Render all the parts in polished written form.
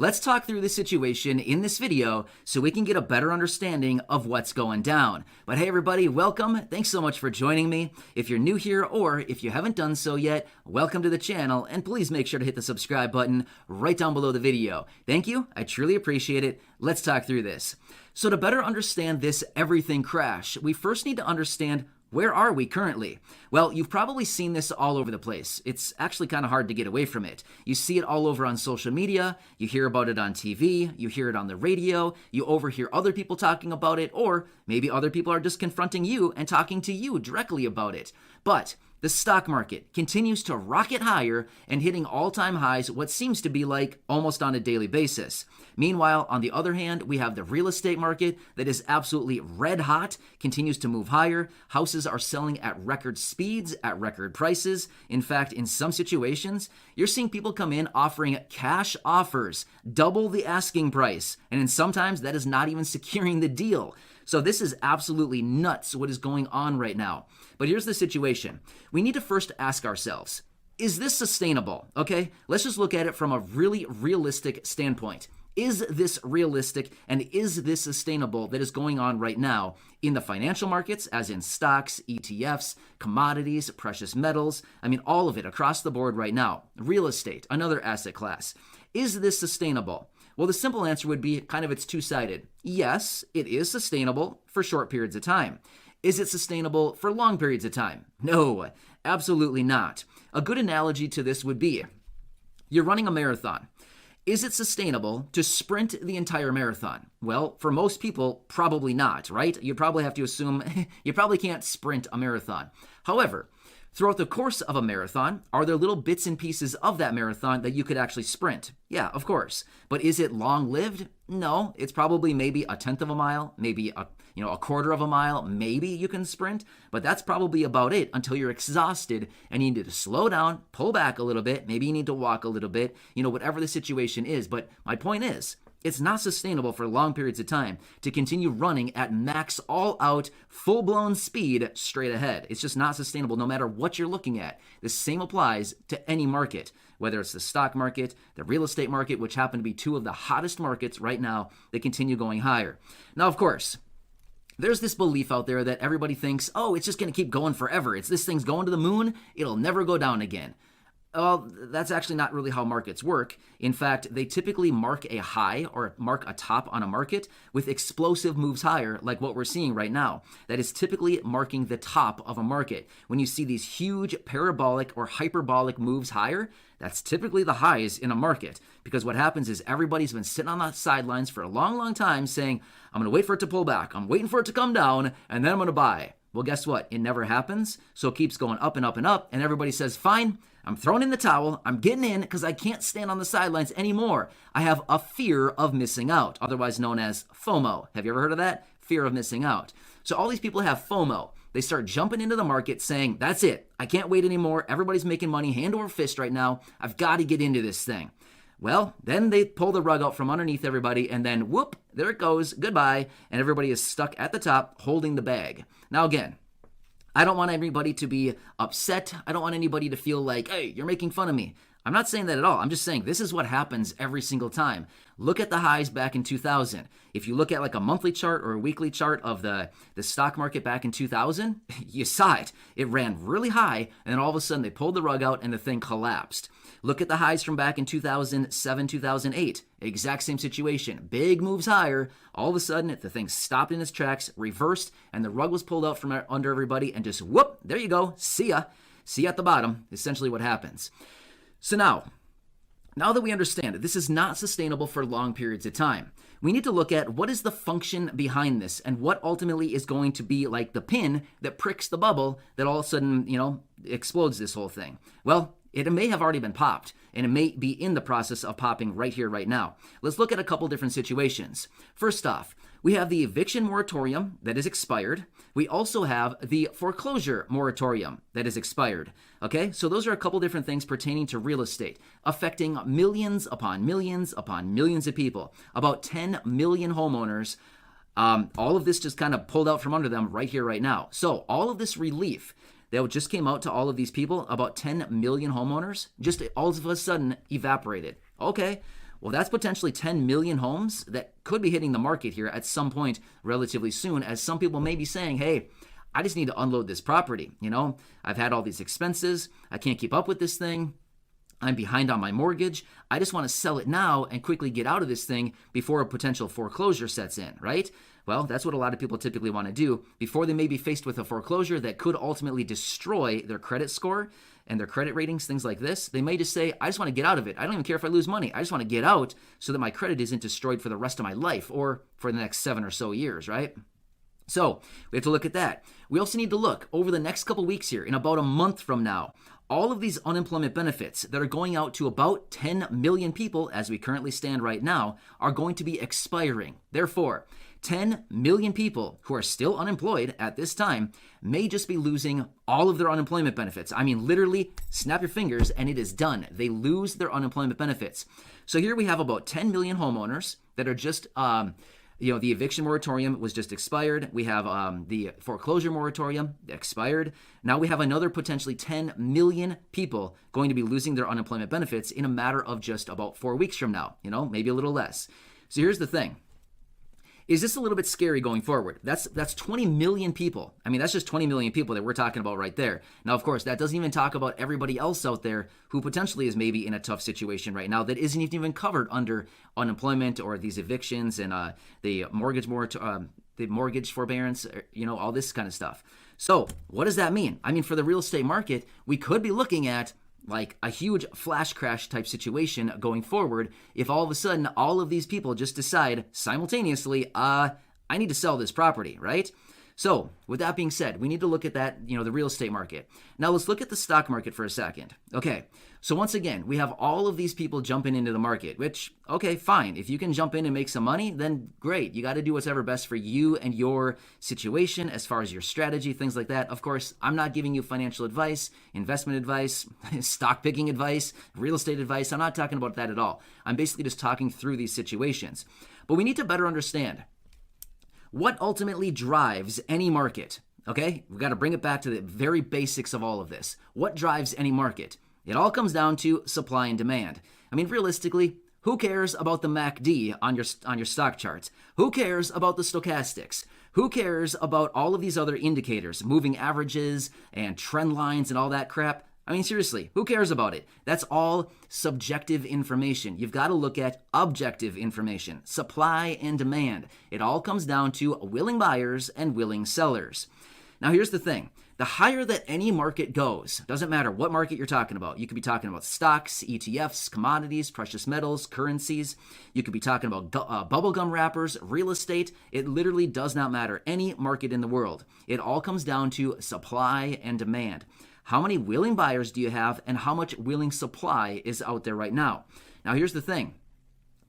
Let's talk through the situation in this video so we can get a better understanding of what's going down. But hey everybody, welcome. Thanks so much for joining me. If you're new here or if you haven't done so yet, welcome to the channel, and please make sure to hit the subscribe button right down below the video. Thank you. I truly appreciate it. Let's talk through this. So to better understand this everything crash, we first need to understand, where are we currently? Well, you've probably seen this all over the place. It's actually kind of hard to get away from it. You see it all over on social media, you hear about it on TV, you hear it on the radio, you overhear other people talking about it, or maybe other people are just confronting you and talking to you directly about it. But the stock market continues to rocket higher and hitting all-time highs, what seems to be like almost on a daily basis. Meanwhile, on the other hand, we have the real estate market that is absolutely red hot, continues to move higher. Houses are selling at record speeds, at record prices. In fact, in some situations, you're seeing people come in offering cash offers, double the asking price, and sometimes that is not even securing the deal. So this is absolutely nuts what is going on right now. But here's the situation. We need to first ask ourselves, is this sustainable? Okay, let's just look at it from a really realistic standpoint. Is this realistic and is this sustainable that is going on right now in the financial markets, as in stocks, ETFs, commodities, precious metals? I mean, all of it across the board right now. Real estate, another asset class. Is this sustainable? Well, the simple answer would be it's two-sided. Yes, it is sustainable for short periods of time. Is it sustainable for long periods of time? No, absolutely not. A good analogy to this would be, you're running a marathon. Is it sustainable to sprint the entire marathon? Well, for most people, probably not, right? You probably have to assume you probably can't sprint a marathon. However, throughout the course of a marathon, are there little bits and pieces of that marathon that you could actually sprint? Yeah, of course. But is it long-lived? No, it's probably maybe a tenth of a mile, maybe a quarter of a mile, maybe you can sprint, but that's probably about it until you're exhausted and you need to slow down, pull back a little bit, maybe you need to walk a little bit, whatever the situation is. But my point is, it's not sustainable for long periods of time to continue running at max all-out, full-blown speed straight ahead. It's just not sustainable no matter what you're looking at. The same applies to any market, whether it's the stock market, the real estate market, which happen to be two of the hottest markets right now that continue going higher. Now, of course, there's this belief out there that everybody thinks, oh, it's just going to keep going forever. This thing's going to the moon. It'll never go down again. Well, that's actually not really how markets work. In fact, they typically mark a high or mark a top on a market with explosive moves higher, like what we're seeing right now. That is typically marking the top of a market. When you see these huge parabolic or hyperbolic moves higher, that's typically the highs in a market, because what happens is everybody's been sitting on the sidelines for a long, long time saying, I'm going to wait for it to pull back. I'm waiting for it to come down, and then I'm going to buy. Well, guess what? It never happens. So it keeps going up and up and up, and everybody says, fine, I'm throwing in the towel. I'm getting in because I can't stand on the sidelines anymore. I have a fear of missing out, otherwise known as FOMO. Have you ever heard of that? Fear of missing out. So all these people have FOMO. They start jumping into the market saying, that's it. I can't wait anymore. Everybody's making money hand over fist right now. I've got to get into this thing. Well, then they pull the rug out from underneath everybody, and then whoop, there it goes, goodbye, and everybody is stuck at the top holding the bag. Now again, I don't want anybody to be upset. I don't want anybody to feel like, hey, you're making fun of me. I'm not saying that at all. I'm just saying this is what happens every single time. Look at the highs back in 2000. If you look at like a monthly chart or a weekly chart of the stock market back in 2000, you saw it. It ran really high, and then all of a sudden they pulled the rug out and the thing collapsed. Look at the highs from back in 2007, 2008. Exact same situation. Big moves higher. All of a sudden, the thing stopped in its tracks, reversed, and the rug was pulled out from under everybody, and just whoop, there you go. See ya. See you at the bottom. Essentially what happens. So now that we understand that this is not sustainable for long periods of time, we need to look at what is the function behind this and what ultimately is going to be like the pin that pricks the bubble that all of a sudden, explodes this whole thing. Well, it may have already been popped, and it may be in the process of popping right here, right now. Let's look at a couple different situations. First off, we have the eviction moratorium that is expired. We also have the foreclosure moratorium that is expired. Okay, so those are a couple different things pertaining to real estate, affecting millions upon millions upon millions of people. About 10 million homeowners. All of this just kind of pulled out from under them right here, right now. So all of this relief that just came out to all of these people, about 10 million homeowners, just all of a sudden evaporated. Okay, Well, that's potentially 10 million homes that could be hitting the market here at some point relatively soon, as some people may be saying, hey, I just need to unload this property. I've had all these expenses. I can't keep up with this thing. I'm behind on my mortgage. I just want to sell it now and quickly get out of this thing before a potential foreclosure sets in, right? Well, that's what a lot of people typically want to do before they may be faced with a foreclosure that could ultimately destroy their credit score and their credit ratings, things like this. They may just say, I just want to get out of it. I don't even care if I lose money. I just want to get out so that my credit isn't destroyed for the rest of my life or for the next 7 or so years, right? So we have to look at that. We also need to look over the next couple weeks here, in about a month from now, all of these unemployment benefits that are going out to about 10 million people as we currently stand right now are going to be expiring. Therefore, 10 million people who are still unemployed at this time may just be losing all of their unemployment benefits. I mean, literally, snap your fingers and it is done. They lose their unemployment benefits. So here we have about 10 million homeowners that are just, the eviction moratorium was just expired. We have the foreclosure moratorium expired. Now we have another potentially 10 million people going to be losing their unemployment benefits in a matter of just about 4 weeks from now, maybe a little less. So here's the thing. Is this a little bit scary going forward? That's 20 million people. I mean, that's just 20 million people that we're talking about right there. Now, of course, that doesn't even talk about everybody else out there who potentially is maybe in a tough situation right now that isn't even covered under unemployment or these evictions and the mortgage forbearance, all this kind of stuff. So what does that mean? I mean, for the real estate market, we could be looking at like a huge flash crash type situation going forward if all of a sudden all of these people just decide simultaneously, I need to sell this property, right? So with that being said, we need to look at that, the real estate market. Now let's look at the stock market for a second. Okay, so once again, we have all of these people jumping into the market, which, okay, fine. If you can jump in and make some money, then great. You got to do whatever best for you and your situation as far as your strategy, things like that. Of course, I'm not giving you financial advice, investment advice, stock picking advice, real estate advice. I'm not talking about that at all. I'm basically just talking through these situations. But we need to better understand what ultimately drives any market. Okay, we've got to bring it back to the very basics of all of this. What drives any market? It all comes down to supply and demand. I mean, realistically, who cares about the MACD on your stock charts? Who cares about the stochastics? Who cares about all of these other indicators, moving averages and trend lines and all that crap? I mean, seriously, who cares about it? That's all subjective information. You've got to look at objective information, supply and demand. It all comes down to willing buyers and willing sellers. Now, here's the thing. The higher that any market goes, doesn't matter what market you're talking about. You could be talking about stocks, ETFs, commodities, precious metals, currencies. You could be talking about bubblegum wrappers, real estate. It literally does not matter. Any market in the world. It all comes down to supply and demand. How many willing buyers do you have and how much willing supply is out there right now? Now, here's the thing.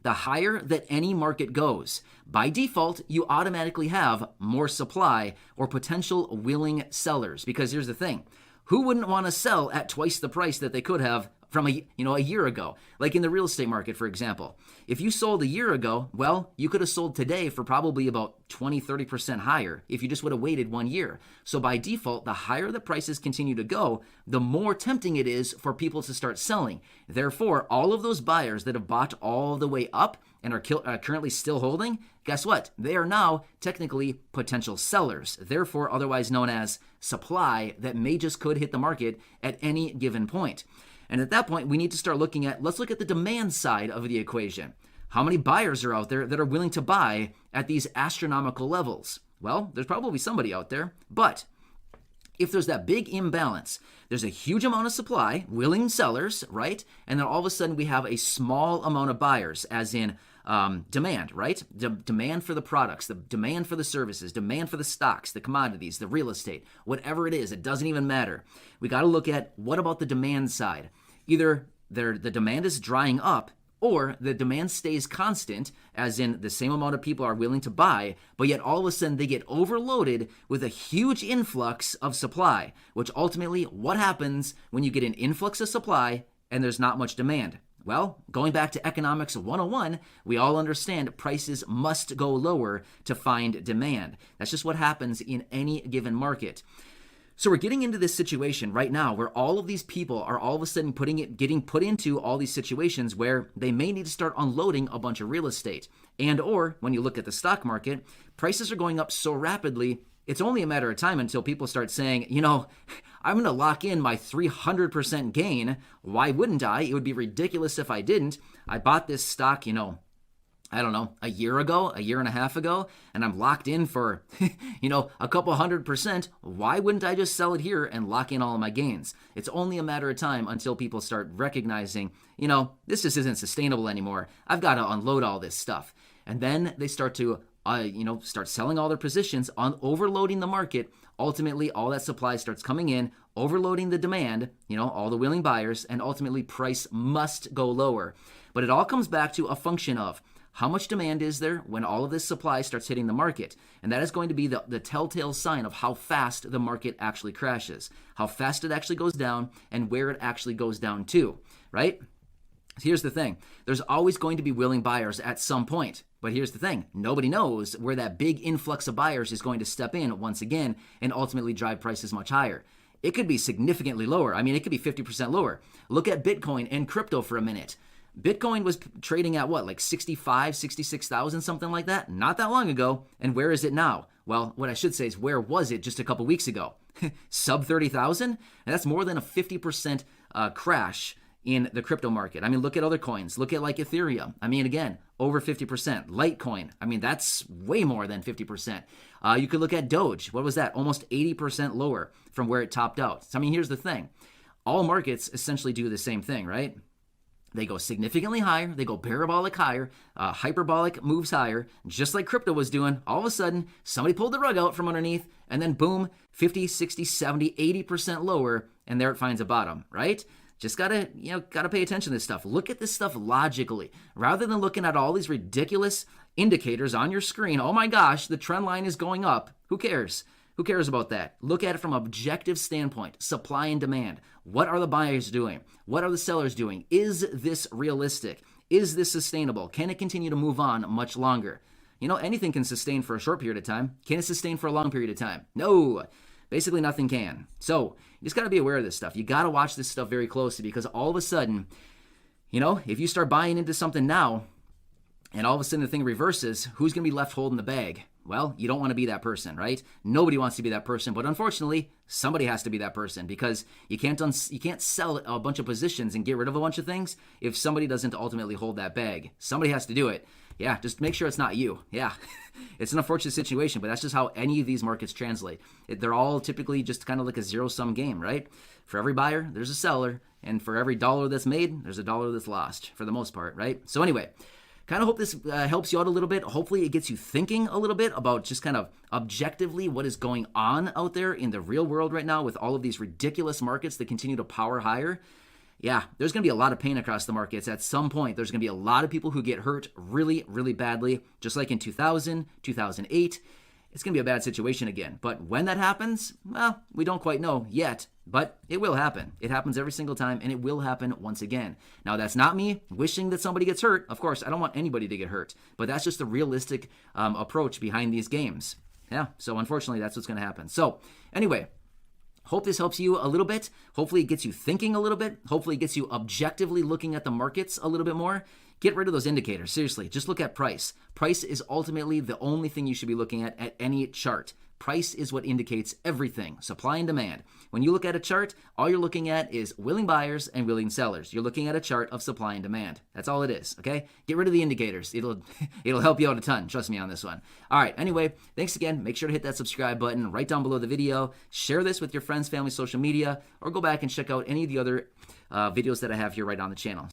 The higher that any market goes, by default, you automatically have more supply or potential willing sellers. Because here's the thing. Who wouldn't want to sell at twice the price that they could have from a year ago? Like in the real estate market, for example. If you sold a year ago, well, you could have sold today for probably about 20-30% higher if you just would have waited 1 year. So by default, the higher the prices continue to go, the more tempting it is for people to start selling. Therefore, all of those buyers that have bought all the way up and are currently still holding, guess what? They are now technically potential sellers, therefore otherwise known as supply that may just could hit the market at any given point. And at that point, we need to start let's look at the demand side of the equation. How many buyers are out there that are willing to buy at these astronomical levels? Well, there's probably somebody out there, but if there's that big imbalance, there's a huge amount of supply, willing sellers, right? And then all of a sudden we have a small amount of buyers, as in demand, right? Demand for the products, the demand for the services, demand for the stocks, the commodities, the real estate, whatever it is, it doesn't even matter. We got to look at what about the demand side? Either the demand is drying up or the demand stays constant, as in the same amount of people are willing to buy, but yet all of a sudden they get overloaded with a huge influx of supply, which ultimately, what happens when you get an influx of supply and there's not much demand? Well, going back to Economics 101, we all understand prices must go lower to find demand. That's just what happens in any given market. So we're getting into this situation right now where all of these people are all of a sudden getting put into all these situations where they may need to start unloading a bunch of real estate. And or when you look at the stock market, prices are going up so rapidly, it's only a matter of time until people start saying, I'm going to lock in my 300% gain. Why wouldn't I? It would be ridiculous if I didn't. I bought this stock, I don't know, a year ago, a year and a half ago, and I'm locked in for, a couple 100%. Why wouldn't I just sell it here and lock in all of my gains? It's only a matter of time until people start recognizing, this just isn't sustainable anymore. I've got to unload all this stuff. And then they start to, start selling all their positions on overloading the market. Ultimately, all that supply starts coming in, overloading the demand, all the willing buyers, and ultimately price must go lower. But it all comes back to a function of how much demand is there when all of this supply starts hitting the market? And that is going to be the telltale sign of how fast the market actually crashes, how fast it actually goes down, and where it actually goes down to, right? Here's the thing. There's always going to be willing buyers at some point. But here's the thing. Nobody knows where that big influx of buyers is going to step in once again and ultimately drive prices much higher. It could be significantly lower. I mean, it could be 50% lower. Look at Bitcoin and crypto for a minute. Bitcoin was trading at what, like 65, 66,000, something like that, not that long ago. And where is it now? Well, what I should say is where was it just a couple weeks ago? Sub 30,000? And that's more than a 50% crash in the crypto market. I mean, look at other coins. Look at like Ethereum. I mean, again, over 50%. Litecoin. I mean, that's way more than 50%. You could look at Doge. What was that? Almost 80% lower from where it topped out. So, I mean, here's the thing. All markets essentially do the same thing, right? They go significantly higher. They go parabolic higher, hyperbolic moves higher, just like crypto was doing. All of a sudden, somebody pulled the rug out from underneath, and then boom, 50, 60, 70, 80% lower, and there it finds a bottom, right? Just gotta pay attention to this stuff. Look at this stuff logically, rather than looking at all these ridiculous indicators on your screen. Oh my gosh, the trend line is going up. Who cares? Who cares about that? Look at it from an objective standpoint, supply and demand. What are the buyers doing? What are the sellers doing? Is this realistic? Is this sustainable? Can it continue to move on much longer? Anything can sustain for a short period of time. Can it sustain for a long period of time? No. Basically, nothing can. So you just got to be aware of this stuff. You got to watch this stuff very closely because all of a sudden, if you start buying into something now and all of a sudden the thing reverses, who's going to be left holding the bag? Well, you don't want to be that person, right? Nobody wants to be that person, but unfortunately, somebody has to be that person because you can't sell a bunch of positions and get rid of a bunch of things if somebody doesn't ultimately hold that bag. Somebody has to do it. Yeah, just make sure it's not you. Yeah, it's an unfortunate situation, but that's just how any of these markets translate. They're all typically just kind of like a zero-sum game, right? For every buyer, there's a seller, and for every dollar that's made, there's a dollar that's lost for the most part, right? So anyway, kind of hope this helps you out a little bit. Hopefully it gets you thinking a little bit about just kind of objectively what is going on out there in the real world right now with all of these ridiculous markets that continue to power higher. Yeah, there's going to be a lot of pain across the markets. At some point, there's going to be a lot of people who get hurt really, really badly, just like in 2000, 2008. It's going to be a bad situation again. But when that happens, well, we don't quite know yet, but it will happen. It happens every single time, and it will happen once again. Now, that's not me wishing that somebody gets hurt. Of course, I don't want anybody to get hurt, but that's just the realistic approach behind these games. Yeah, so unfortunately, that's what's going to happen. So anyway, hope this helps you a little bit. Hopefully it gets you thinking a little bit. Hopefully it gets you objectively looking at the markets a little bit more. Get rid of those indicators. Seriously, just look at price. Price is ultimately the only thing you should be looking at any chart. Price is what indicates everything, supply and demand. When you look at a chart, all you're looking at is willing buyers and willing sellers. You're looking at a chart of supply and demand. That's all it is, okay? Get rid of the indicators. It'll help you out a ton. Trust me on this one. All right, anyway, thanks again. Make sure to hit that subscribe button right down below the video. Share this with your friends, family, social media, or go back and check out any of the other videos that I have here right on the channel.